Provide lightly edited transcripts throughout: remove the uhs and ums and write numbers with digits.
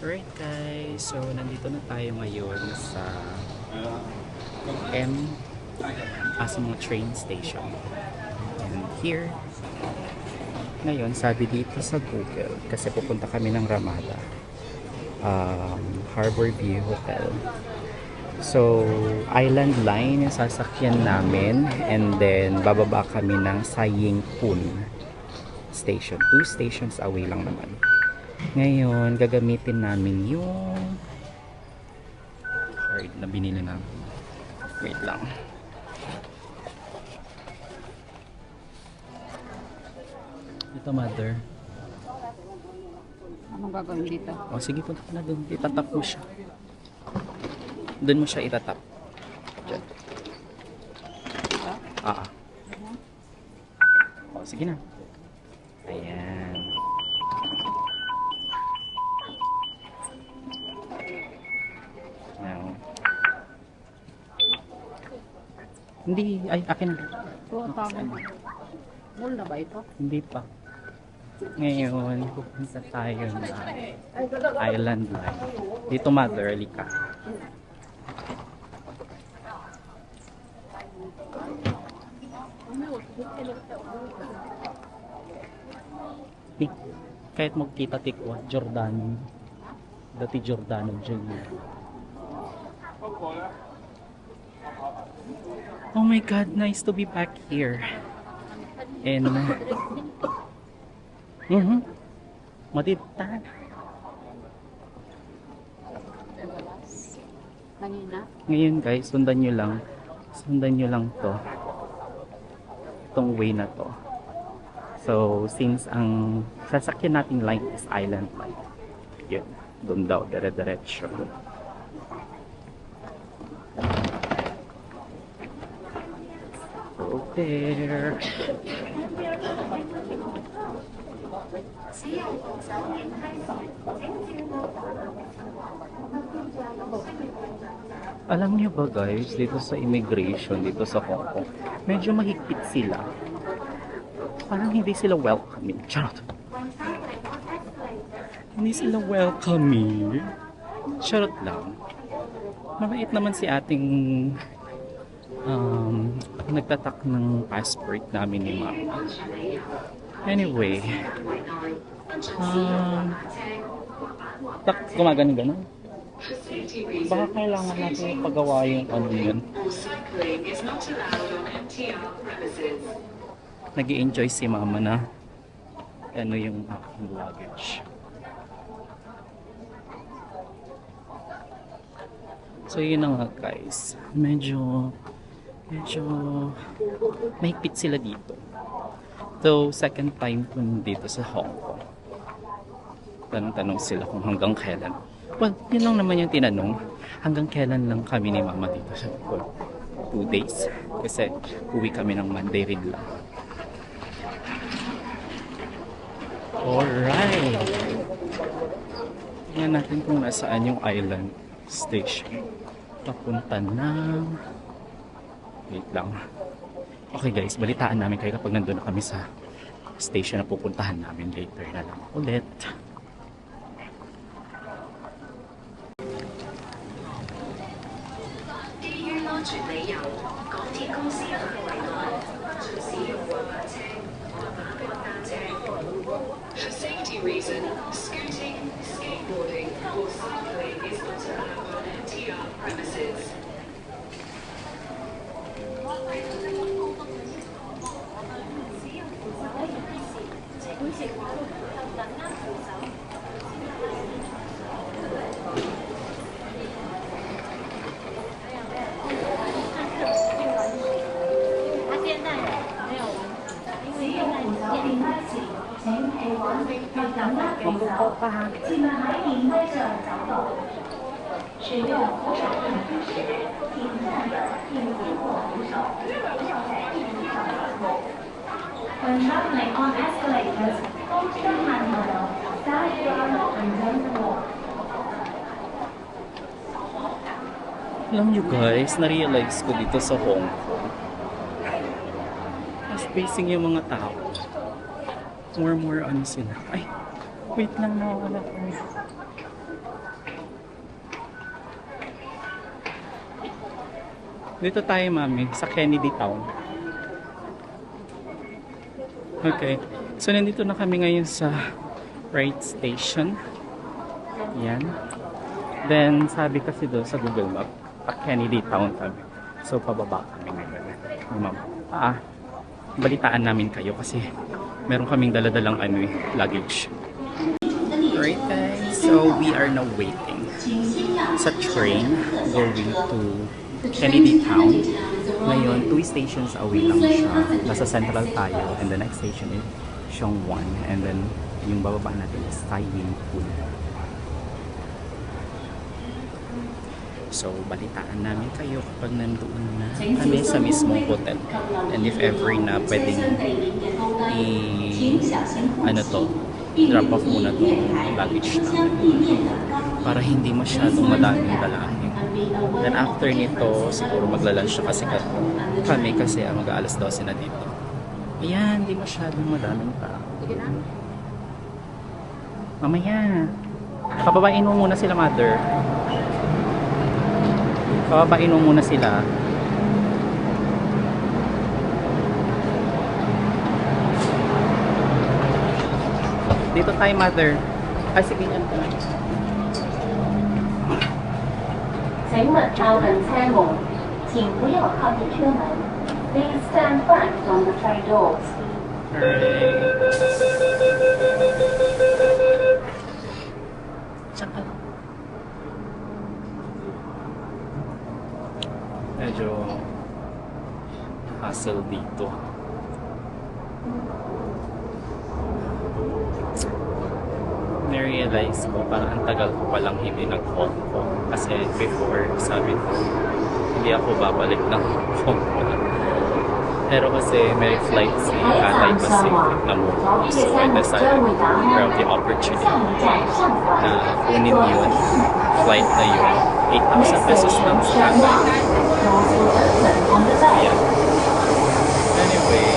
Alright guys, so nandito na tayo ngayon sa M sa mga train station. And here, ngayon sabi dito sa Google, kasi pupunta kami ng Ramada, Harbor View Hotel. So, Island Line yung sasakyan namin, and then bababa kami ng Sayingpun Station. 2 stations away lang naman. Ngayon, gagamitin namin yung card na binili namin. Wait lang. Ito, mother. Anong gagawin dito? O, sige, punta ka na dun. Itatap mo siya. Doon mo siya itatap. Diyan. O, sige na. Ayan. Now. Hindi, ay, akin na. Oo, tama. Mall na ba ito? Hindi pa. Ngayon, pupunta tayo na Island Line. Dito, mother, alika. Kahit magkita tikwa, Giordano. Dati Giordano dyan. Oh my God, nice to be back here. And matita. Kanina? Ngayon guys, sundan nyo lang to, itong way na to. So since ang sasakyan nating line is Island Line, yun, doon daw, dire-diretso. So there. Alam niyo ba guys, dito sa immigration, dito sa Hong Kong, medyo mahigpit sila. Parang hindi sila welcoming. Charot. Hindi sila welcoming. Charot lang. Mabait naman si ating nagtatak ng passport namin ni Mama. Anyway, gumagano-gano. Baka kailangan natin ipagawa yung ano yun. Nag-i-enjoy si Mama na ano yung aking luggage. So yun na nga guys, medyo mahigpit sila dito. So second time ko dito sa Hong Kong. Tanong sila kung hanggang kailan. Well, yun lang naman yung tinanong. Hanggang kailan lang kami ni Mama dito sa 2 days. Kasi uwi kami ng Monday rin lang. Alright. Tingnan natin kung nasaan yung island station. Papunta ng... Wait lang. Okay guys, balitaan namin kayo kapag nandun na kami sa station na pupuntahan namin later na lang ulit. For safety reason, scooting, skateboarding or cycling is not allowed on MTR premises. When traveling on escalators, hold the handrail, stand firm and don't walk. Alam nyo guys, na-realize ko dito sa Hong Kong, mas spacing yung mga tao. More ano sila. Ay, wait lang, nawawala kami. Dito tayo, mami, sa Kennedy Town. Okay. So, nandito na kami ngayon sa Wright Station. Yan. Then, sabi kasi doon sa Google Map, Kennedy Town sabi. So, pababa kami ngayon. Ma'am. Balitaan namin kayo kasi meron kaming daladalang luggage. Alright guys, so we are now waiting sa train going to Kennedy Town. Ngayon, 2 stations away lang siya. Nasa Central tayo and the next station is Seongwon. And then, yung bababa natin is Saiyin-gun. So, balitaan namin kayo kapag nandoon na kami sa mismong hotel. And if ever na pwedeng drop off muna itong luggage namin para hindi masyadong madaming dalahin. Then after nito, siguro magla-lunch na kami kasi mag-aalas 12 na dito. Ayan, hindi masyadong madaming tao. Mamaya, papabain mo muna sila, mother. Papabain mo muna sila. Dito tayo, mother. Ay, sige, yan tayo. 请稳靠近车門，請不要靠近車門。Please stand back from the train doors. Tsaka medyo hassle dito. Na-realize ko parang ang tagal ko palang hindi nag-Hong Kong kasi before sabi ko hindi ako babalik ng Hong Kong, pero kasi may flight si Cathay Pacific na mo, so I decided to grab the opportunity na kunin yun, flight na yun, 8,000 pesos lang sa Cathay. Yeah. Anyway,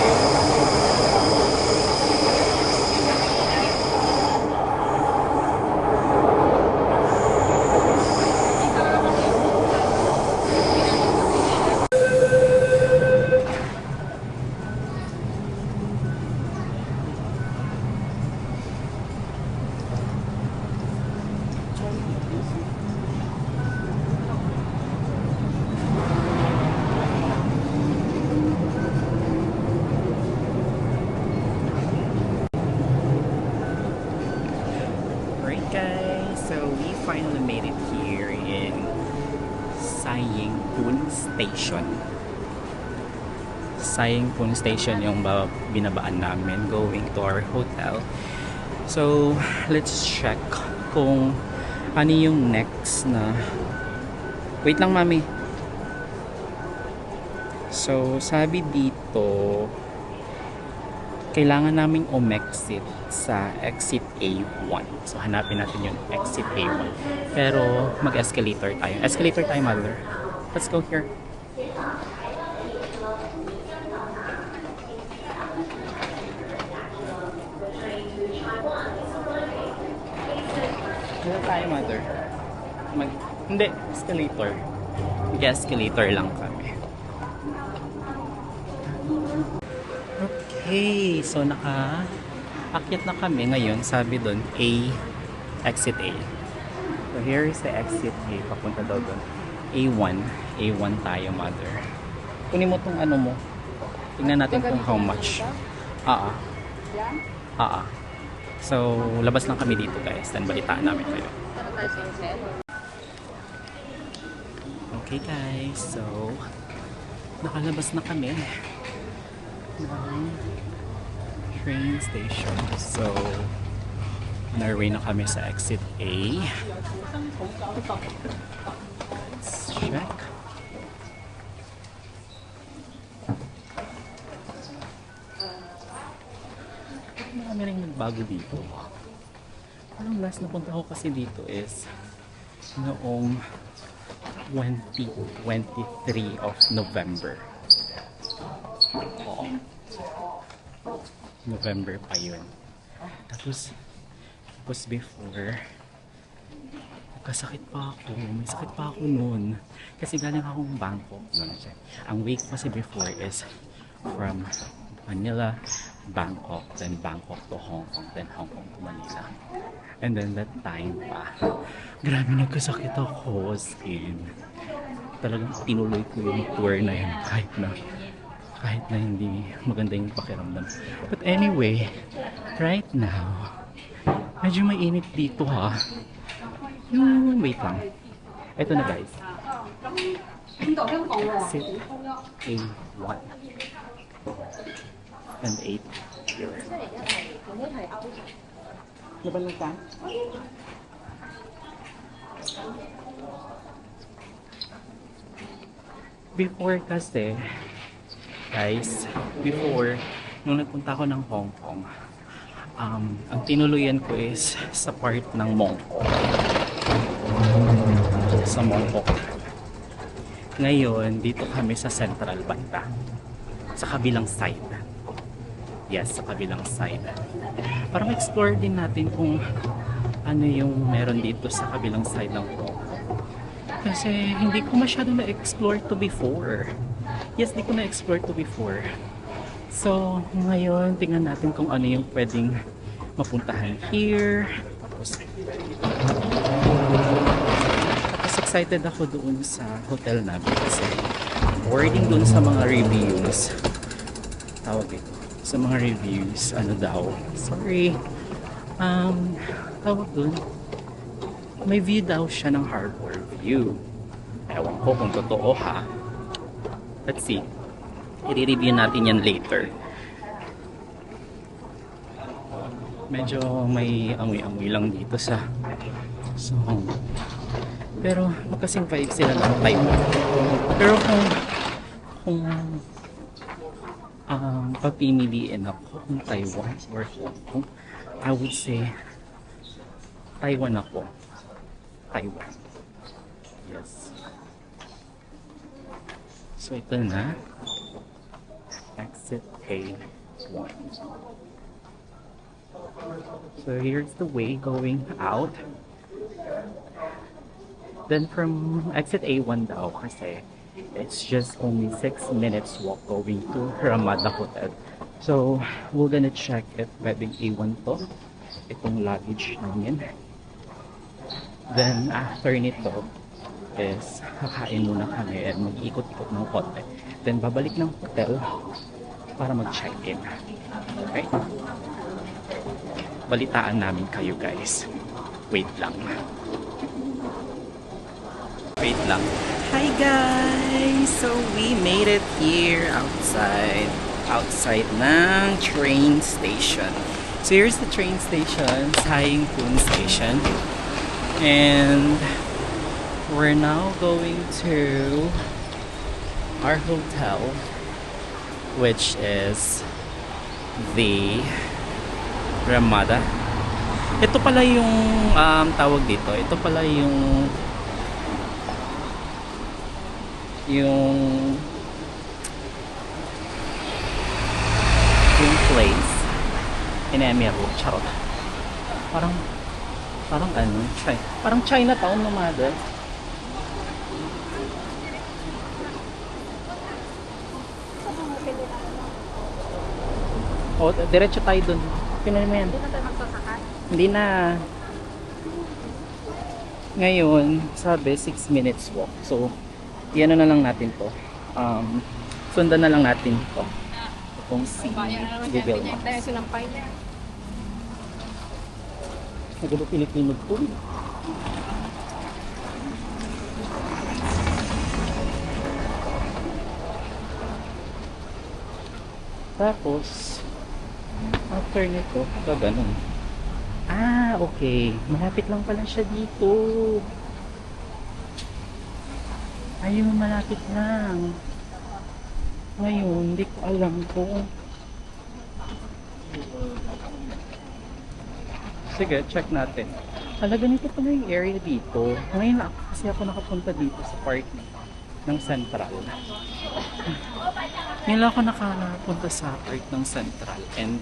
guys, so we finally made it here in Saiyin-gun Station. Saiyin-gun Station yung binabaan namin going to our hotel. So let's check kung ano yung next na. Wait lang, mami. So sabi dito kailangan naming umexit sa exit A1. So, hanapin natin yung exit A1. Pero, mag-escalator tayo. Escalator tayo, mother. Let's go here. Dito tayo, mother. Hindi, escalator. Mag-escalator lang kami. Okay, so naka-akyat na kami ngayon. Sabi doon, exit A. So here is the exit A. Papunta daw doon. A1 tayo, mother. Kunin mo tong ano mo. Tingnan natin kung how much. So, labas lang kami dito, guys. Then balitaan namin kayo. Okay, guys. So, nakalabas na kami ng train station. So, on our way na kami sa exit A. Let's check. Marami rin nagbago dito. Parang last na punta ko kasi dito is noong 23 of November. November pa yun. Tapos before, Nagkasakit pa ako. May sakit pa ako noon. Kasi galing akong Bangkok. Ang way ko kasi before is from Manila, Bangkok, then Bangkok to Hong Kong, then Hong Kong to Manila. And then that time pa, grabe nagkasakit ako as in. Talagang tinuloy ko yung tour na yun kahit na hindi maganda yung pakiramdam. But anyway, right now, medyo mainit dito ha. Wait lang. Ito na guys. Sit A1 and 8 here. Laban lang ka? Before kasi, guys, nung nagpunta ako ng Hong Kong, ang tinuluyan ko is sa part ng Mongkok. Sa Mongkok. Ngayon, dito kami sa Central banda. Sa kabilang side. Yes, sa kabilang side. Para ma-explore din natin kung ano yung meron dito sa kabilang side ng Hong Kong. Kasi hindi ko masyado na-explore to before. Yes, di ko na-explore to before. So, ngayon, tingnan natin kung ano yung pwedeng mapuntahan here. Tapos excited ako doon sa hotel namin kasi according doon sa mga reviews, tawag ito, sa mga reviews, ano daw, sorry, tawag doon, may view daw siya ng harbor view. Ewan ko kung totoo ha. Let's see. I-review natin yan later. Medyo may amoy-amoy lang dito sa Hong Kong. Pero magkasing vibe sila ng Taiwan. Pero kung papimiliin ako kung Taiwan or Hong Kong, I would say Taiwan ako. Taiwan. Yes. So ito na. Exit A1. So here's the way going out. Then from exit A1 daw kasi it's just only 6 minutes walk going to Ramada Hotel. So we're gonna check if pwedeng A1 to. Itong luggage namin. Then after nito is kakain muna kami at mag-ikot-ikot ng konti. Then babalik ng hotel para mag-check-in. Okay? Balitaan namin kayo guys. Wait lang. Wait lang. Hi guys! So we made it here outside ng train station. So here's the train station, Sai Kung Station. And we're now going to our hotel, which is the Ramada. Ito pala yung tawag dito. Ito pala yung place in Emerald. Charot. Parang ano, parang Chinatown nomada. O, diretso tayo dun. Pinunin mo yan. Hindi na tayo magsasakay. Hindi na. Ngayon, sabi 6 minutes walk. So, iyan na lang natin to. Sundan na lang natin to. Itong si Google Maps. Nagulo Pilipino po. Tapos, after nito, gaganon. Ah, okay. Malapit lang pala siya dito. Ayun, malapit lang. Ngayon, hindi ko alam kung... Sige, check natin. Hala, ganito pala yung area dito. Ngayon kasi ako nakapunta dito sa part ng Central. Ngayon lang ako nakapunta sa part ng Central. And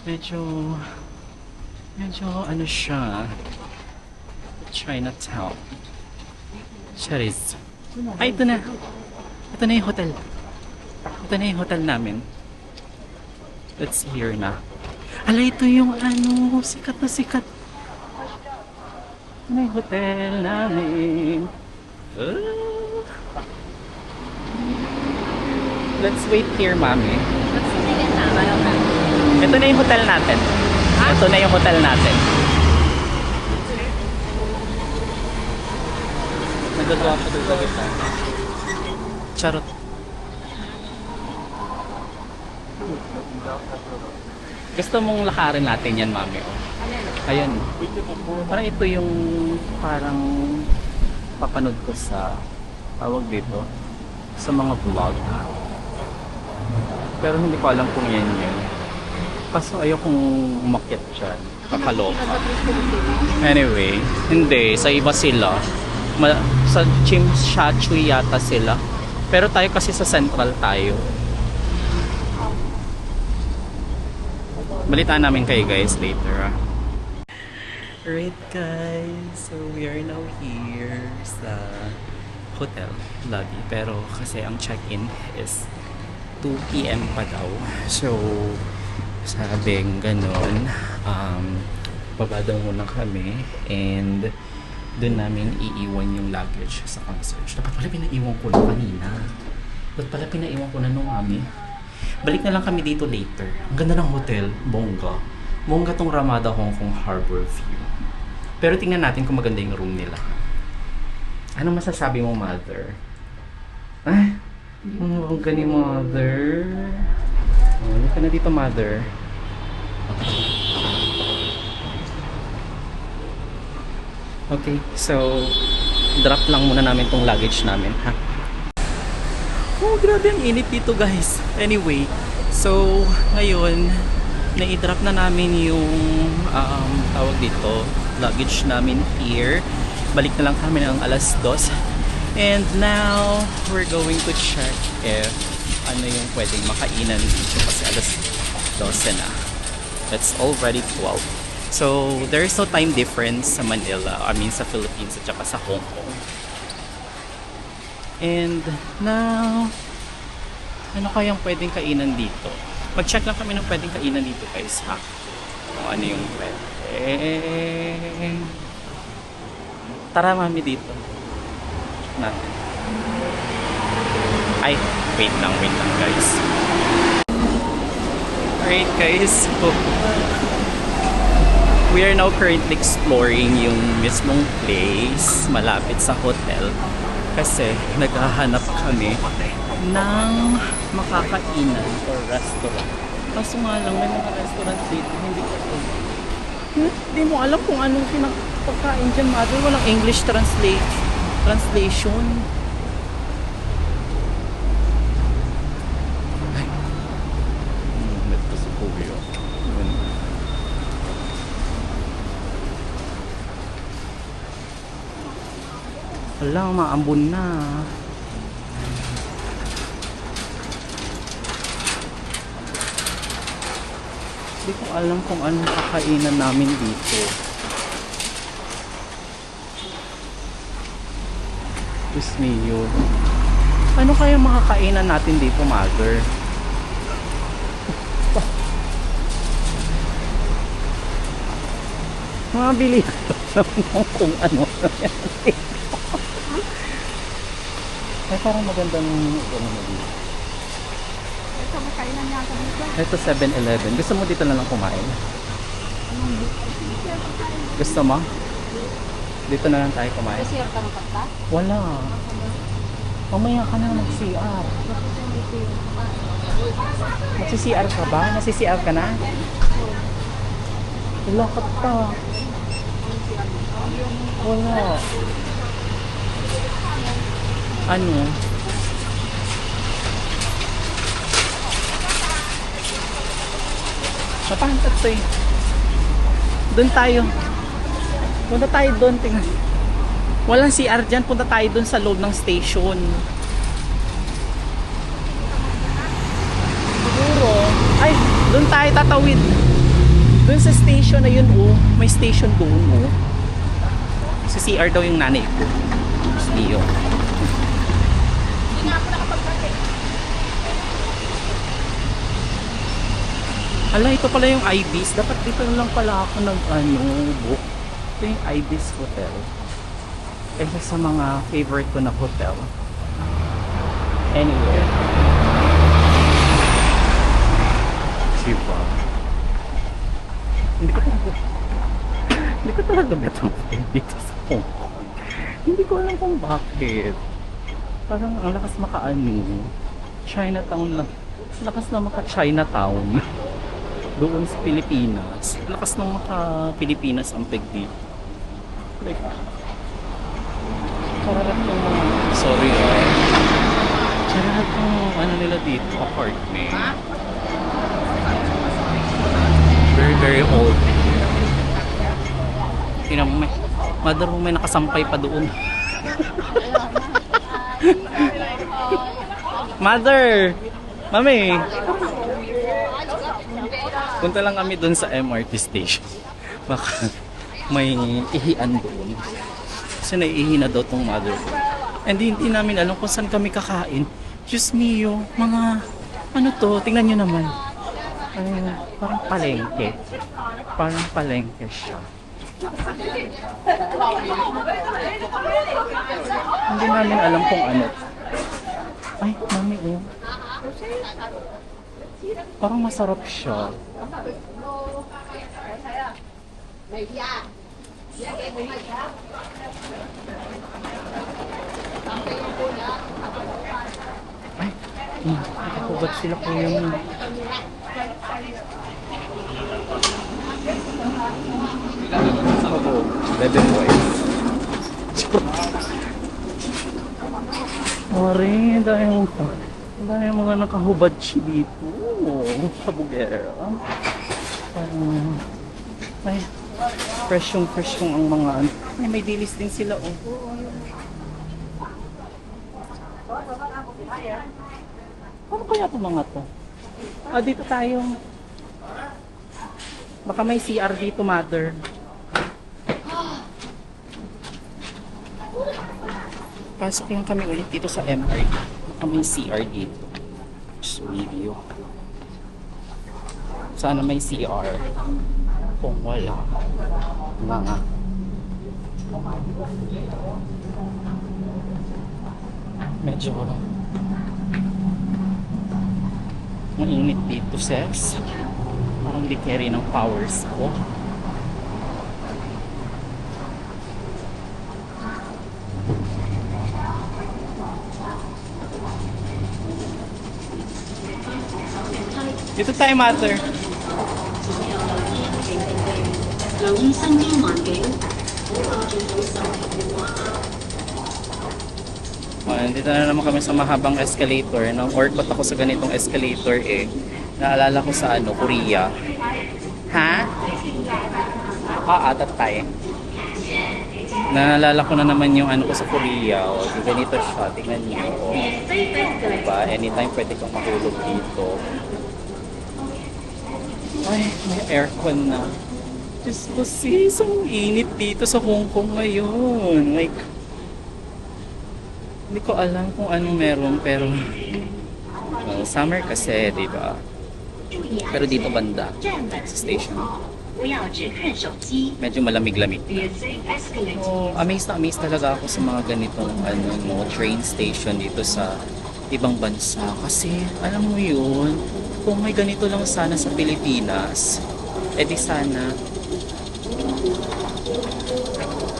medyo ano siya, Chinatown. Charis. Ay, ito na. Ito na yung hotel. Ito na yung hotel namin. Let's hear na. Ala, ito yung ano, sikat na sikat. Ito na yung hotel namin. Let's wait here, mami. Ito na yung hotel natin. Ito na yung hotel natin. Nagagawa ko doon sa gitna. Charot. Gusto mong lakarin natin yan, mami. Ayan. Parang ito yung parang papanood ko sa tawag dito sa mga vlog. Pero hindi ko alam kung yan yun. Kaso ayokong umakyat dyan. Kakaloka. Anyway, hindi. Sa iba sila. Sa Chimshatchui yata sila. Pero tayo kasi sa Central tayo. Balitaan namin kayo guys later. Alright guys, so we are now here sa hotel lobby. Pero kasi ang check-in is 2 PM pa daw. So sabing ganun, baba daw muna kami and doon namin iiwan yung luggage sa concierge. Dapat pala pinaiwan ko na kanina. Dapat pala pinaiwan ko na nung mami. Balik na lang kami dito later. Ang ganda ng hotel, bongga. Bongga tong Ramada Hong Kong Harbor View. Pero tingnan natin kung maganda yung room nila. Ano masasabi mo, mother? Ay, ang bongga ni mother. Oh, hindi ka na dito, mother. Okay, so drop lang muna namin tong luggage namin, ha? Oh, grabe ang init dito, guys. Anyway, so ngayon na-i-drop na namin yung tawag dito, luggage namin here. Balik na lang kami ng alas 2. And now, we're going to check if ano yung pwedeng makainan dito kasi alas 12 na. It's already 12. So, there is no time difference sa Manila, I mean sa Philippines at saka sa Hong Kong. And now, ano kayang pwedeng kainan dito? Mag-check lang kami ng pwedeng kainan dito guys, ha? Kung ano yung pwede. Tara mami dito. Natin. Ay, wait lang guys. Alright guys, so, we are now currently exploring yung mismong place malapit sa hotel. Kasi naghahanap kami ng makakainan or restaurant. Kaso nga lang, may mga restaurant dito, hindi mo alam kung anong pinapagkain dyan, mother. Walang English translation. Ay. Ito si Kuya. Wala, maambon na. Hindi ko alam kung anong kakainan namin dito. Diyos mio. Ano kaya makakainan natin dito, mother? Mabili kung ano. Ay, parang magandang gano'n na dito. Ito, makainan niya ako dito. Ito 7-Eleven. Gusto mo dito na lang kumain? Gusto mo? Dito na lang tayo kumain. Kasi ka makapta? Wala. Mamaya ka na mag-CR. Magsi-CR ka ba? Nasi-CR ka na? Wala ka pa. Wala. Ano? Mapantat to eh. Doon tayo. Punta tayo doon. Tingnan. Walang CR dyan. Punta tayo doon sa loob ng station. Siguro. Ay, doon tayo tatawid. Doon sa station na yun, oh. May station doon, oh. Si CR daw yung nanay ko. Si Neo. Ala, ito pala yung Ibis. Dapat dito lang pala ako book. Ito yung Ibis Hotel. Isa sa mga favorite ko na hotel. Anywhere. Diba? Hindi ko talaga betong dito sa Hong Kong. Hindi ko alam kung bakit. Parang ang lakas Chinatown lang. Lakas na maka-Chinatown. Doon sa Pilipinas. Lakas ng maka-Pilipinas ang peg dito. Like, chararap yung sorry chararap yung nila dito, apartment. Very, very old. Tingnan mo, mother mo may nakasampay pa doon. Mother! Mami! Punta lang kami doon sa MRT station. Baka may ihian doon. Kasi naiihi na daw tong mother ko. And hindi namin alam kung saan kami kakain. Diyos mio, mga ano to, tingnan nyo naman. Ay, parang palengke. Parang palengke siya. Hindi namin alam kung ano. Ay, mami oh. Parang masarap siya. Ay, nakakubat sila kuya mo. Ako, Bebe Boy. Mari, dahil mga nakahubad siya dito. Sa Bugera. Ay, fresh yung ang mga ay, may dilis din sila oh. Ano kaya itong mga to? Dito tayo. Baka may CR dito, mother. Pasok lang kami ulit dito sa MR. Baka may CR dito. Just video. Sana may CR. Kung wala, mga medyo mainit dito, sis. Parang di carry ng powers ko. Dito tayo, mother. Dito na naman kami sa mahabang escalator. Nung work ba't ako sa ganitong escalator eh. Naalala ko sa Korea. Ha? Tatay. Naalala ko na naman yung ko sa Korea. Ganito siya. Tingnan niyo. Diba? Anytime pwede kang mahulog dito. Ay, may aircon na. Diyos ko sis, ang init dito sa Hong Kong ngayon. Like, hindi ko alam kung anong meron pero summer kasi, diba? Pero dito banda sa station medyo malamig-lamig. Amazed na amazed talaga ako sa mga ganitong train station dito sa ibang bansa kasi alam mo yun, kung may ganito lang sana sa Pilipinas, edi sana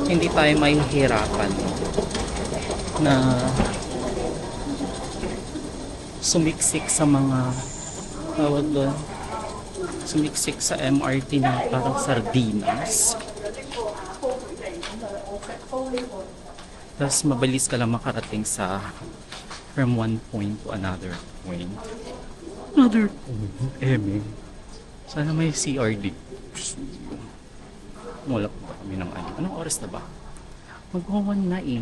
hindi tayo mahihirapan na sumiksik sa mga sumiksik sa MRT na parang sardinas. Tapos mabilis ka lang makarating from one point to another point. Sana may CRD. Wala pa kami ng Anong oras na ba? Mag-1 na eh.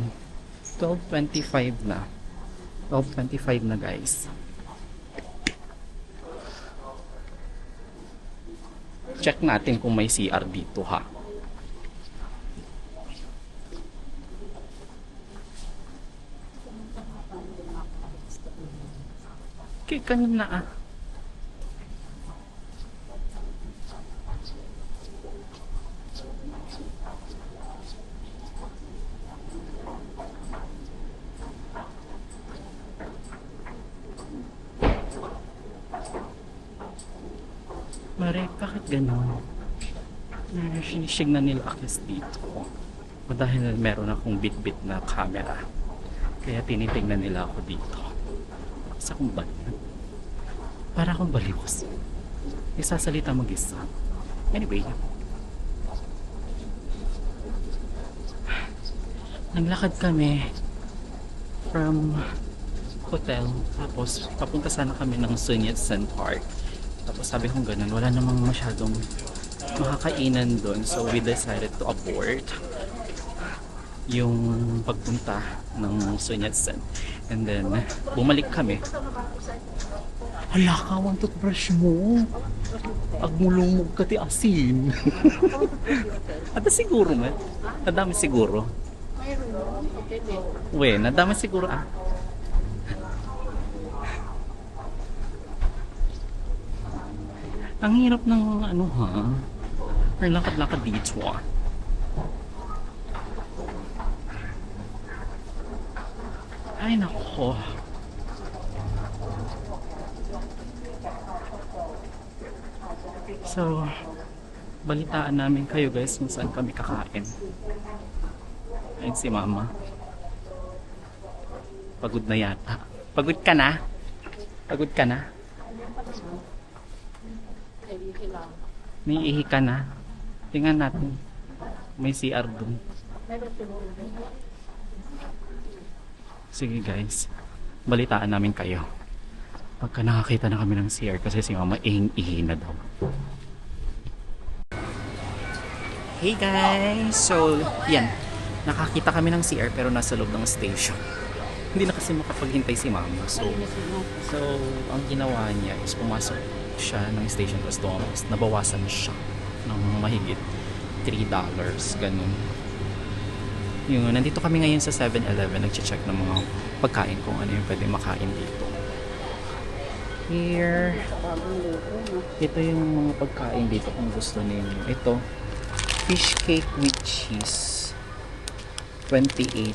12:25 na. 12:25 na guys. Check natin kung may CR dito ha. Shake kanina ah. Mare, bakit ganon? Sinishig na nila akis dito. O dahil meron akong bit-bit na camera. Kaya tinitingnan nila ako dito. Sa kung ba? Para akong balikos. Isasalita mag-isa. Anyway. Naglakad kami from hotel. Tapos papunta sana kami ng Sun Yat-sen Park. Tapos sabi kong ganun, wala namang masyadong makakainan doon. So we decided to abort yung pagpunta ng Sun Yat-sen. And then, bumalik kami. Hala ka, ang toothbrush mo. Agmulumog ka ti asin. Ada siguro man. Nadami siguro. We, nadami siguro ah. Ang hirap ng ano ha. Ang lakad-lakad dito ah. Ay nako. So, balitaan namin kayo guys kung saan kami kakain. Ayun si mama. Pagod na yata. Pagod ka na? Pagod ka na? Niihi ka na? Tingnan natin. May CR dun. Sige guys. Balitaan namin kayo. Pagka nakakita na kami ng CR kasi si mama ihing-ihi na daw. Hey guys! So, yan. Nakakita kami ng CR pero nasa loob ng station. Hindi na kasi makapaghintay si mama. So ang ginawa niya is pumasok siya ng station tapos tumamos. Nabawasan siya ng mahigit $3. Ganun. Yung, nandito kami ngayon sa 7-Eleven. Nag-check ng mga pagkain kung ano yung pwede makain dito. Here. Ito yung mga pagkain dito kung gusto ninyo. Ito. Fish cake with cheese. 28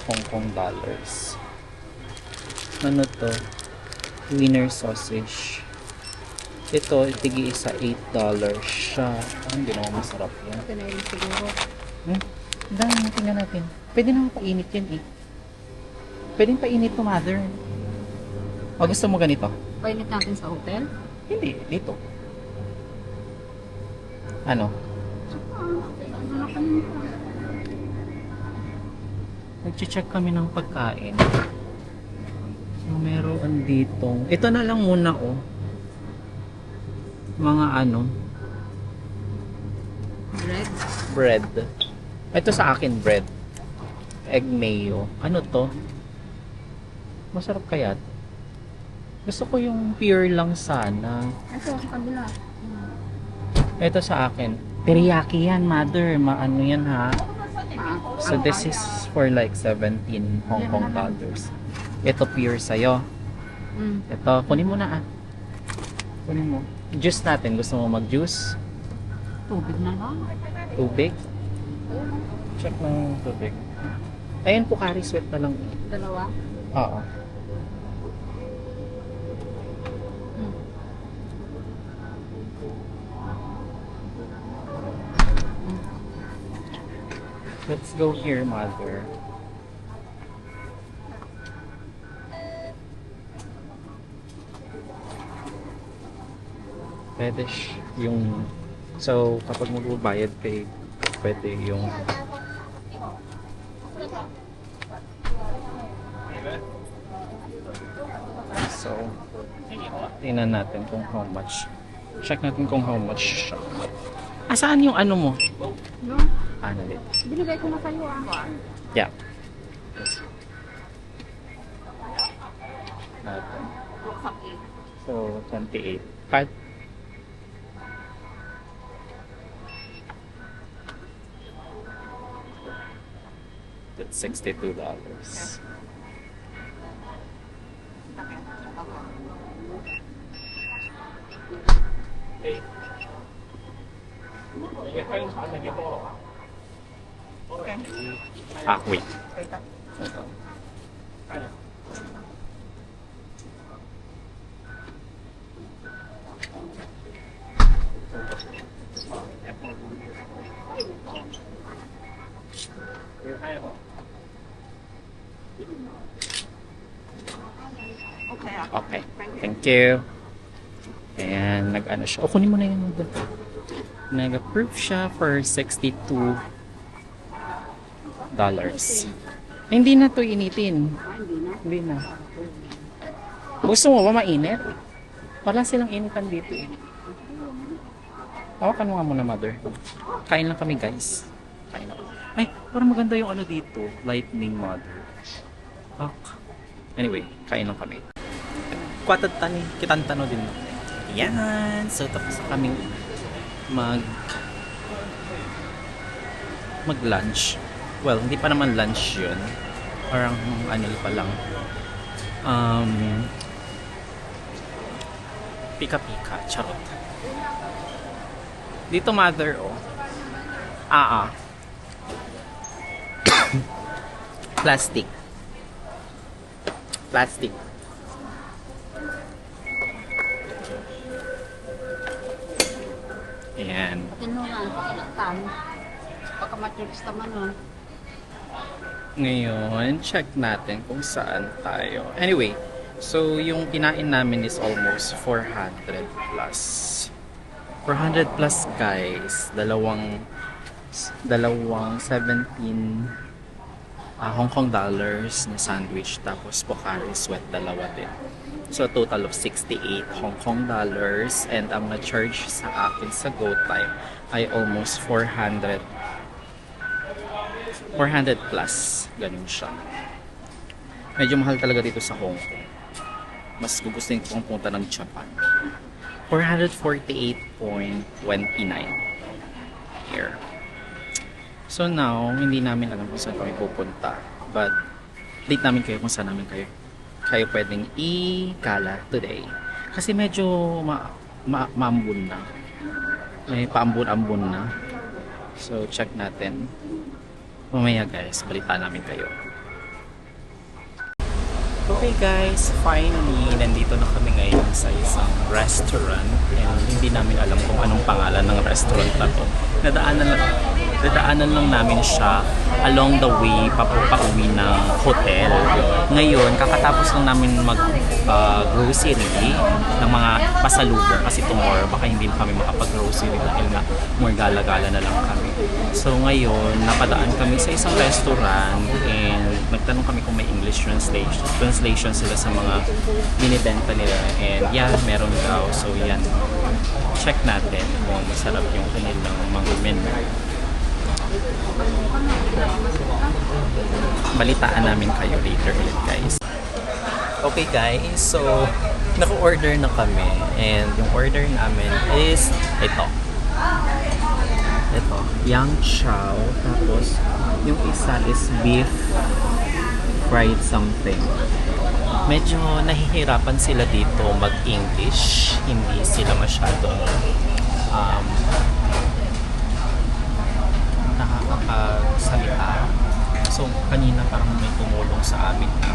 Hong Kong dollars. Ano to? Wiener sausage. Ito, tigi-isa $8 siya. Hindi naman masarap yan. Pinayin siguro. Dahil tingnan natin. Pwede naman painit yan eh. Pwedeng painit to mother. O gusto mo ganito? Painit natin sa hotel? Hindi, dito. Ano? Nag-check kami ng pagkain. So, meron dito. Ito na lang muna oh. Mga ano? Bread. Ito sa akin bread. Egg mayo. Ano to? Masarap kaya? Gusto ko yung pure lang sana. Ito, sa kabila. Ito sa akin. Teriyaki yan, mother. Maano yan ha? So this is for like 17 Hong Kong dollars. Ito pure sa'yo. Ito, kunin mo na ah. Kunin mo. Juice natin. Gusto mo mag-juice? Tubig na lang. Tubig? Check ng tubig. Ayun po, curry sweat na lang. Dalawa. Oo. Let's go here, mother. Pwede yung... So, kapag magbabayad kay pwede yung... So, tingnan natin kung how much. Check natin kung how much siya. Saan yung ano mo? No? Ano dito? Binigay ko na sa'yo ah. Yeah. Yes. Natin. So, 28. Card? That's $62. Ah, wait. Okay. Thank you. Ayan, nag-ano siya. O, kunin mo na yun. Nag-approve siya for $62. Hindi na to initin. Hindi na. Gusto mo ba mainit? Wala silang initan dito eh. Tawakan mo nga muna, mother. Kain lang kami, guys. Kain lang. Ay, parang maganda yung ano dito. Lightning, mother. Anyway, kain lang kami. Kwatad-tani, kitantano din. Yan. So, tapos na kaming mag-lunch. Well, hindi pa naman lunch yun. Parang ano pa lang. Pika-pika. Charot. Dito, mother, oh. Plastic. Ayan. Tinunan, pakalatan. Pagkamatulis naman nun. Ngayon, check natin kung saan tayo. Anyway, so yung kinain namin is almost 400 plus. 400 plus, guys. Dalawang 17 Hong Kong dollars na sandwich, tapos Pocari Sweat dalawa din. So, a total of 68 Hong Kong dollars, and ang na-charge sa akin sa GoTyme ay almost 400 plus. Ganun siya. Medyo mahal talaga dito sa Hong Kong. Mas gugustuhin ko pumunta ng Japan. 448.29 here. So now, hindi namin alam kung saan kami pupunta. But, date namin kayo kung saan namin kayo pwedeng ikala today. Kasi medyo maambun na. May paambun-ambun na. So, check natin. Mamaya, guys, balita namin kayo. Okay, guys, finally, nandito na kami ngayon sa isang restaurant. And hindi namin alam kung anong pangalan ng restaurant na to. Nadaanan lang namin siya along the way pauwi ng hotel. Ngayon, kakatapos lang namin mag-grocery ng mga pasalubong kasi tomorrow baka hindi kami makapag-grocery dahil nga more gala-gala na lang kami. So ngayon, napadaan kami sa isang restaurant and nagtanong kami kung may English translation sila sa mga binibenta nila, and yeah, meron daw. So yan, check natin kung masarap yung kanilang mga menu. Balitaan namin kayo later ulit, guys. Okay, guys, so naka-order na kami, and yung order namin is ito, yang chow, tapos yung isa is beef fried something. Medyo nahihirapan sila dito mag-English, hindi sila masyadong nakakapagsalita. So kanina parang may tumulong sa amin na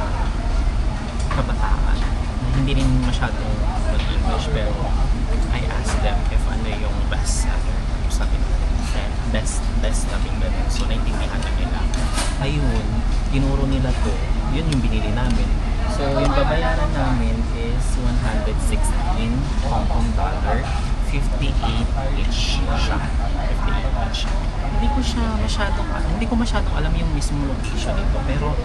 kabataan na hindi rin masyadong mag-English, pero I asked them if ano yung best sabi natin, best namin ganun. So naintindihan na nila. Ayun, tinuro nila to, yun yung binili namin. So yung babayaran namin is 116 Hong Kong dollar, 58 each siya. 58 each. Hindi ko masyadong alam yung mismo location nito, pero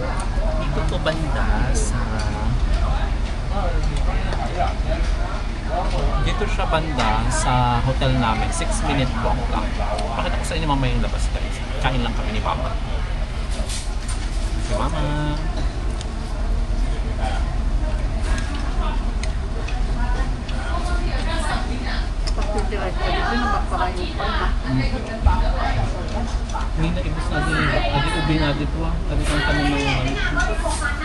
dito to banda sa hotel namin. 6-minute walk lang. Pakita ko sa inyo mamaya yung labas, guys. Kain lang kami ni Mama. Si Mama. Hindi na ibus natin yung adi-ubi na dito ah. Adi kang kami na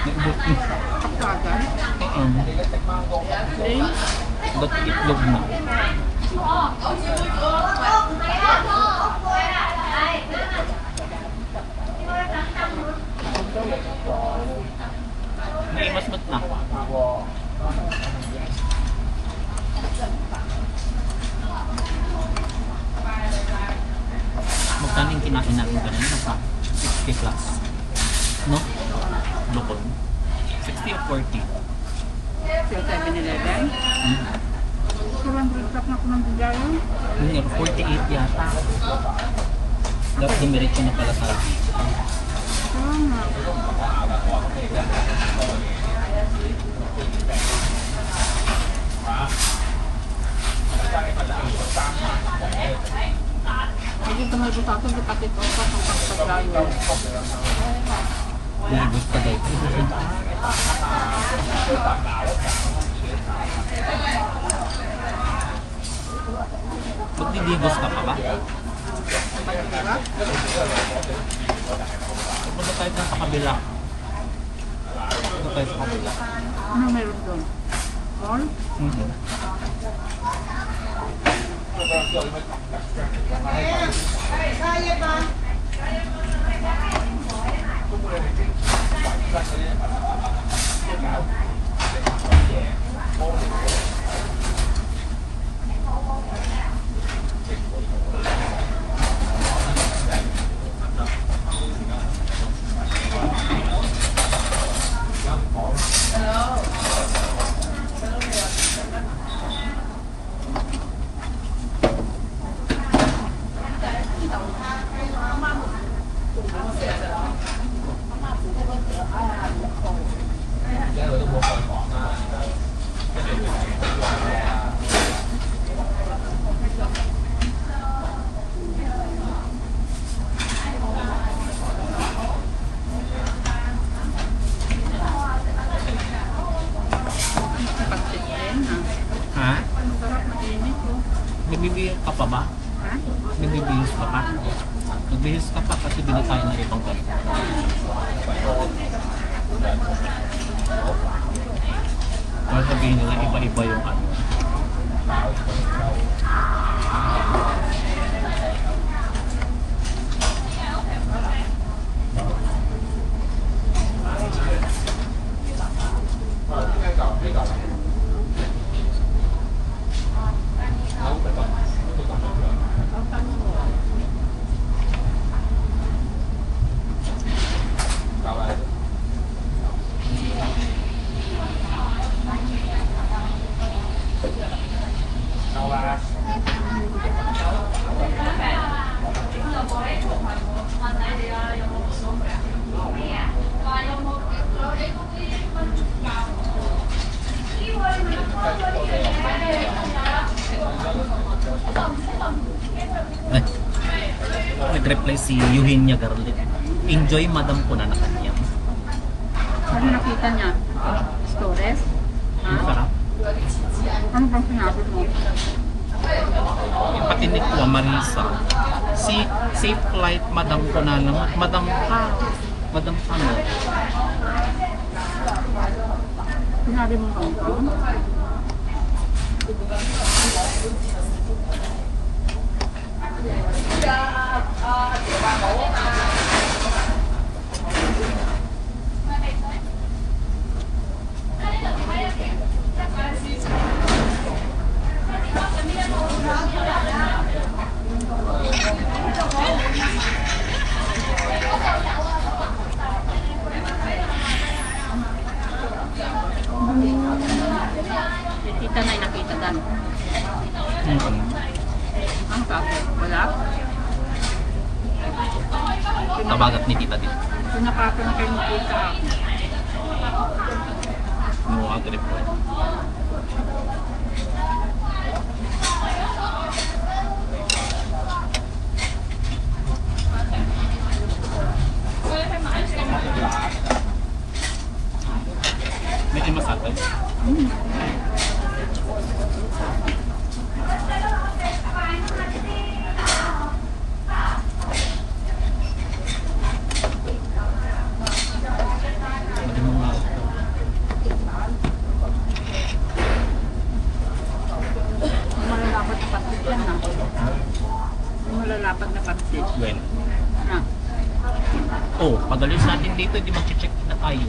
naibot mo. Kapkagan? Ba't itlog na? May mas na. Magkano yung kinain natin kanina? Nasa 60 plus. No? Lukon. 60 o 40? Sa 7-Eleven. Sobrang drop na ko ng bigay. Yun, 48 yata. Dapat dumiretso na pala tayo. Tama. Hindi ka may busato, di pati ito pa sa pagpaglayo. Nibus pa daw. Magdidibos ka pa ba? Punta tayo sa kabila. Punta tayo sa kabila. Ano meron doon? Mall? Ha? Masarap na init ko. Nagbibihis ka pa ba? Ha? Nagbibihis ka pa? Nagbihis ka pa kasi bili tayo ng ibang ganito. Para sabihin nila iba-iba yung ano. Ay, nag-reply si Eugenia Garlit. Enjoy madam ko na kanya. Ano nakita niya? Stores? Ha? Ang sarap. Ano bang sinabi mo? Yung patinik ko, Marisa. Si safe flight, madam ko na lang. Madam ka. Madam ka mo. Sinabi mo kang Tita na nakita dan. Ang kape? Wala? Tabagat ni tita din. Pinakape na kayo nakita. No agree po. Medyo masatag. Medyo mga malapad na pansit. When? Na. Oh, pag alis natin dito, di mag-check na tayo.